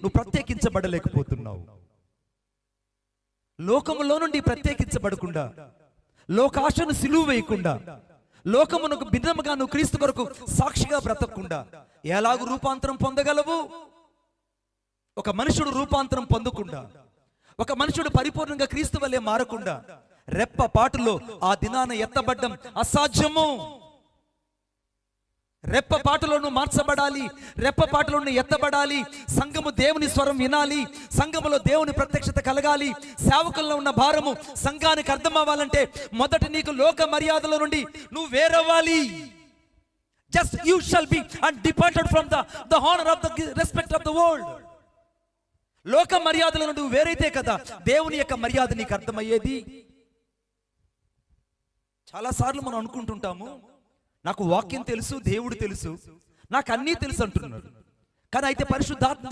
నువ్వు ప్రత్యేకించబడలేకపోతున్నావు. లోకములో నుండి ప్రత్యేకించబడకుండా, లోకాశను సిలువ వేయకుండా, లోకమునకు భిన్నముగా నువ్వు క్రీస్తు కొరకు సాక్షిగా బ్రతకకుండా ఎలాగూ రూపాంతరం పొందగలవు? ఒక మనుషుడు రూపాంతరం పొందకుండా, ఒక మనుషుడు పరిపూర్ణంగా క్రీస్తు వల్లే మారకుండా రెప్ప పాటులో ఆ దినాన ఎత్తబడ్డం అసాధ్యము. రెప్ప పాటలోను మార్చబడాలి, రెప్ప పాటలోను ఎత్తబడాలి. సంఘము దేవుని స్వరం వినాలి, సంఘములో దేవుని ప్రత్యక్షత కలగాలి. సేవకుల్లో ఉన్న భారము సంఘానికి అర్థం అవ్వాలంటే మొదట నీకు లోక మర్యాదల నుండి నువ్వు వేరవ్వాలి. Just you shall be and departed from the honour of the respect of the world. లోక మర్యాదల నుండి నువ్వు వేరైతే కదా దేవుని యొక్క మర్యాద నీకు అర్థమయ్యేది. చాలాసార్లు మనం అనుకుంటుంటాము, నాకు వాక్యం తెలుసు, దేవుడు తెలుసు, నాకు అన్నీ తెలుసు అంటున్నాడు. కానీ అయితే పరిశుద్ధాత్మ